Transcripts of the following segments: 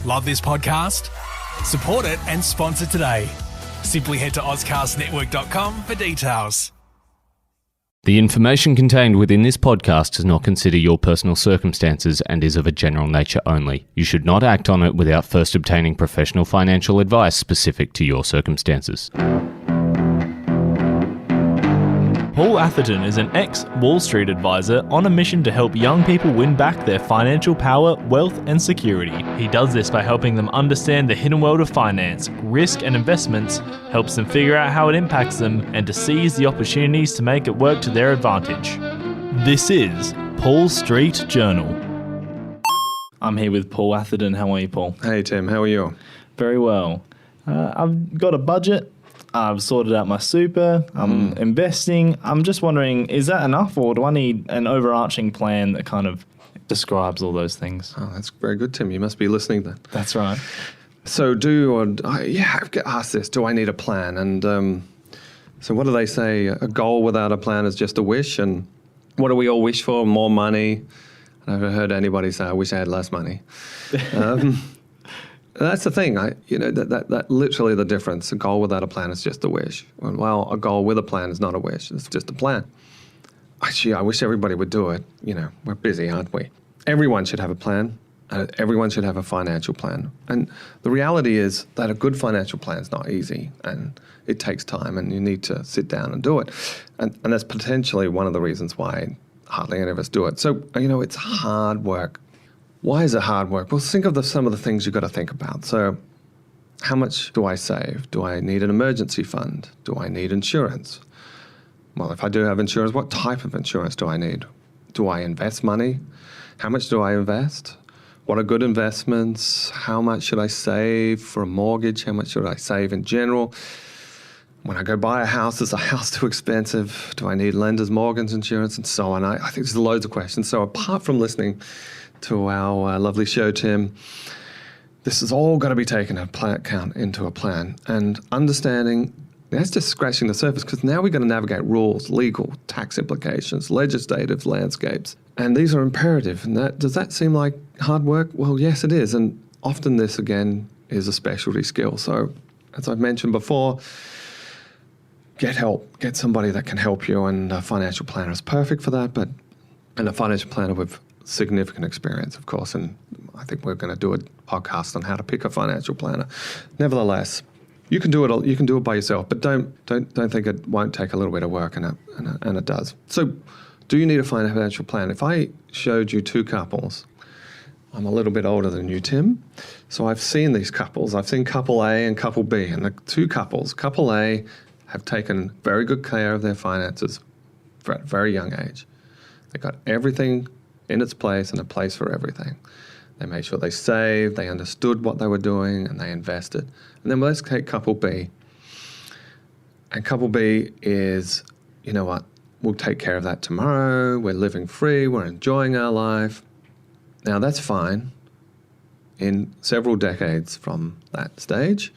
Love this podcast? Support it and sponsor today. Simply head to ozcastnetwork.com for details. The information contained within this podcast does not consider your personal circumstances and is of a general nature only. You should not act on it without first obtaining professional financial advice specific to your circumstances. Paul Atherton is an ex-Wall Street advisor on a mission to help young people win back their financial power, wealth and security. He does this by helping them understand the hidden world of finance, risk and investments, helps them figure out how it impacts them, and to seize the opportunities to make it work to their advantage. This is Paul Street Journal. I'm here with Paul Atherton. How are you, Paul? Hey Tim, how are you? Very well. I've got a budget. I've sorted out my super, I'm investing. I'm just wondering, is that enough or do I need an overarching plan that kind of describes all those things? Oh, that's very good, Tim. You must be listening then. That's right. So I get asked this, do I need a plan? And so what do they say? A goal without a plan is just a wish. And what do we all wish for? More money. I've never heard anybody say, I wish I had less money. That's the thing, that literally the difference. A goal without a plan is just a wish. Well, a goal with a plan is not a wish, it's just a plan. Actually, I wish everybody would do it. We're busy, aren't we? Everyone should have a plan. Everyone should have a financial plan. And the reality is that a good financial plan is not easy, and it takes time, and you need to sit down and do it. And that's potentially one of the reasons why hardly any of us do it. So, it's hard work. Why is it hard work? Well, think of some of the things you've got to think about. So how much do I save? Do I need an emergency fund? Do I need insurance? Well, if I do have insurance, what type of insurance do I need? Do I invest money? How much do I invest? What are good investments? How much should I save for a mortgage? How much should I save in general? When I go buy a house, is a house too expensive? Do I need lender's mortgage insurance? And so on. I think there's loads of questions. So apart from listening to our lovely show, Tim, this is all got to be taken into a plan. And understanding, that's just scratching the surface, because now we've got to navigate rules, legal, tax implications, legislative landscapes. And these are imperative. And does that seem like hard work? Well, yes, it is. And often this, again, is a specialty skill. So as I've mentioned before, get help. Get somebody that can help you. And a financial planner is perfect for that. And a financial planner with significant experience, of course, and I think we're going to do a podcast on how to pick a financial planner. Nevertheless, you can do it. You can do it by yourself, but don't think it won't take a little bit of work, and it does. So, do you need a financial plan? If I showed you two couples, I'm a little bit older than you, Tim, so I've seen these couples. I've seen couple A and couple B, and the two couples. Couple A have taken very good care of their finances at a very young age. They got everything in its place and a place for everything. They made sure they saved, they understood what they were doing, and they invested. And then let's take couple B. And couple B is, you know what, we'll take care of that tomorrow, we're living free, we're enjoying our life. Now that's fine. In several decades from that stage,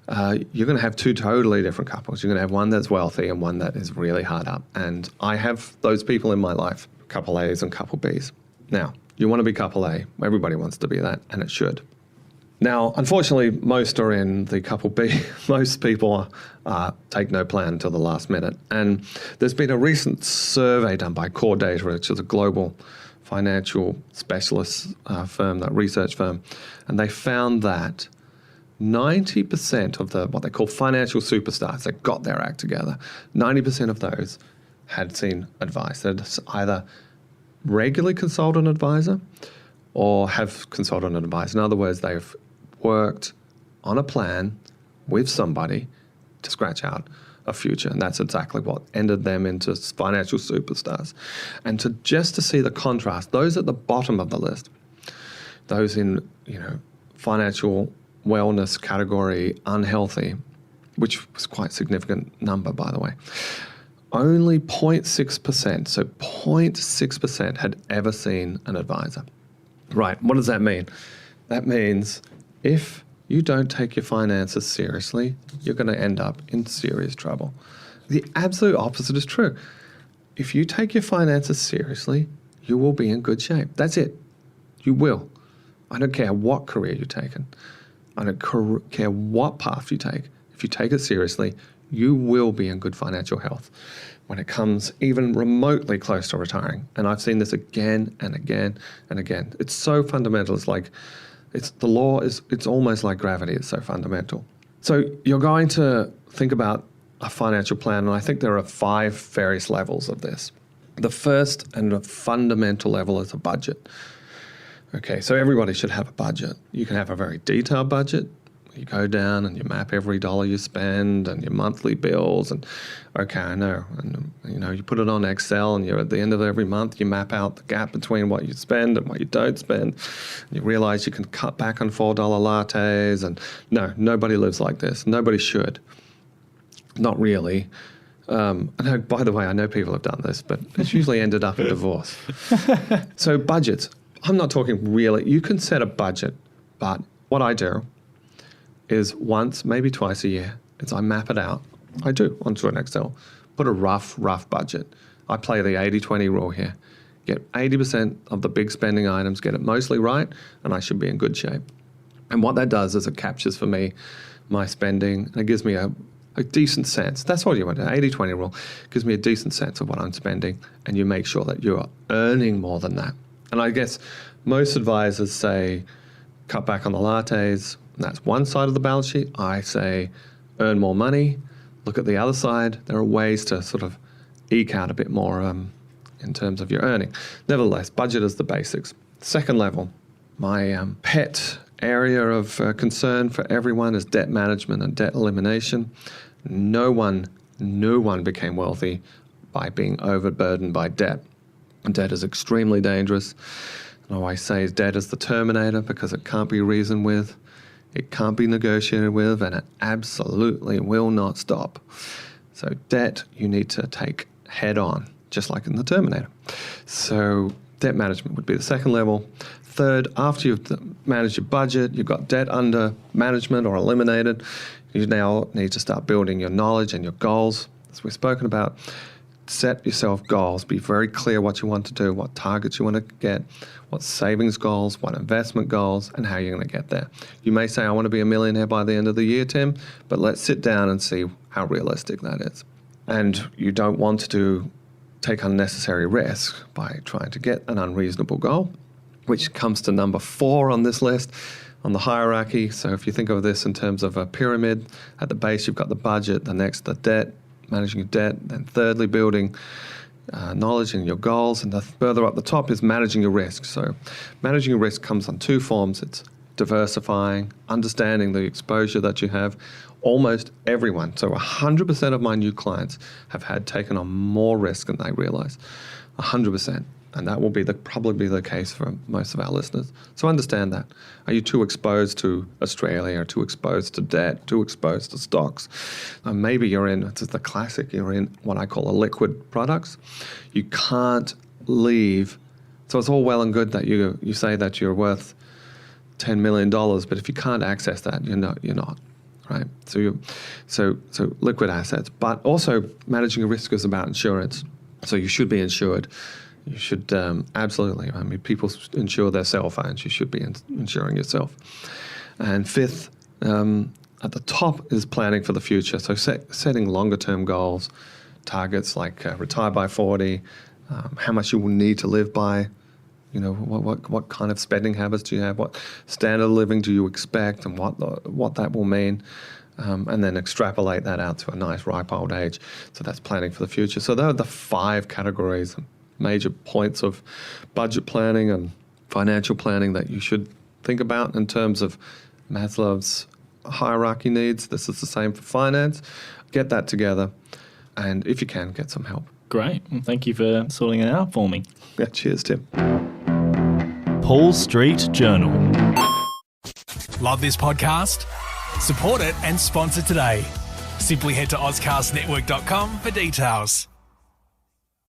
you're going to have two totally different couples. You're going to have one that's wealthy and one that is really hard up. And I have those people in my life. Couple A's and couple B's. Now, you want to be couple A. Everybody wants to be that, and it should. Now, unfortunately, most are in the couple B. Most people take no plan until the last minute. And there's been a recent survey done by Core Data, which is a global financial specialist firm, that research firm, and they found that 90% of what they call financial superstars that got their act together, 90% of those had seen advice. They'd either regularly consult an advisor or have consulted an advisor. In other words, they've worked on a plan with somebody to scratch out a future. And that's exactly what ended them into financial superstars. And to see the contrast, those at the bottom of the list, those in financial wellness category, unhealthy, which was quite a significant number, by the way, only 0.6%, so 0.6% had ever seen an advisor. Right, what does that mean? That means if you don't take your finances seriously, you're going to end up in serious trouble. The absolute opposite is true. If you take your finances seriously, you will be in good shape. That's it. You will. I don't care what career you've taken. I don't care what path you take. If you take it seriously, you will be in good financial health when it comes even remotely close to retiring. And I've seen this again and again and again. It's so fundamental. It's almost like gravity. It's so fundamental. So you're going to think about a financial plan, and I think there are 5 various levels of this. The first and the fundamental level is a budget. Okay, so everybody should have a budget. You can have a very detailed budget. You go down and you map every dollar you spend and your monthly bills, and okay, I know. And you put it on Excel, and you're at the end of every month, you map out the gap between what you spend and what you don't spend. You realize you can cut back on $4 lattes, and no, nobody lives like this. Nobody should. Not really. By the way, I know people have done this, but it's usually ended up in divorce. So budgets. I'm not talking really. You can set a budget, but what I do is once, maybe twice a year, is I map it out. I do onto an Excel. Put a rough budget. I play the 80-20 rule here. Get 80% of the big spending items, get it mostly right, and I should be in good shape. And what that does is it captures for me my spending, and it gives me a decent sense. That's what you want. 80-20 rule gives me a decent sense of what I'm spending, and you make sure that you're earning more than that. And I guess most advisors say cut back on the lattes. That's one side of the balance sheet. I say earn more money. Look at the other side. There are ways to sort of eke out a bit more in terms of your earning. Nevertheless, budget is the basics. Second level, my pet area of concern for everyone is debt management and debt elimination. No one became wealthy by being overburdened by debt. And debt is extremely dangerous. And I always say debt is the terminator because it can't be reasoned with. It can't be negotiated with, and it absolutely will not stop. So debt you need to take head on, just like in the Terminator. So debt management would be the second level. Third, after you've managed your budget, you've got debt under management or eliminated, you now need to start building your knowledge and your goals. As we've spoken about, set yourself goals. Be very clear what you want to do, what targets you want to get, what savings goals, what investment goals, and how you're going to get there. You may say, I want to be a millionaire by the end of the year, Tim, but let's sit down and see how realistic that is. And you don't want to take unnecessary risk by trying to get an unreasonable goal, which comes to number 4 on this list, on the hierarchy. So if you think of this in terms of a pyramid, at the base you've got the budget, the next the debt, managing your debt, then thirdly building knowledge and your goals, and the further up the top is managing your risk. So managing your risk comes on 2 forms. It's diversifying, understanding the exposure that you have. Almost everyone, so 100% of my new clients have taken on more risk than they realize, 100%. And that will probably be the case for most of our listeners. So understand that. Are you too exposed to Australia, or too exposed to debt, too exposed to stocks? Maybe you're in, it's the classic, you're in what I call a liquid products. You can't leave. So it's all well and good that you say that you're worth $10 million, but if you can't access that, you're not. Right? So liquid assets. But also managing a risk is about insurance. So you should be insured. You should absolutely. I mean, people insure their cell phones. You should be insuring yourself. And fifth, at the top is planning for the future. So setting longer-term goals, targets like retire by 40, how much you will need to live by. You know, what kind of spending habits do you have? What standard of living do you expect, and what that will mean? And then extrapolate that out to a nice ripe old age. So that's planning for the future. So there are the 5 categories, major points of budget planning and financial planning that you should think about in terms of Maslow's hierarchy needs. This is the same for finance. Get that together, and if you can, get some help. Great. Well, thank you for sorting it out for me. Yeah, cheers, Tim. Paul Street Journal. Love this podcast? Support it and sponsor today. Simply head to AuscastNetwork.com for details.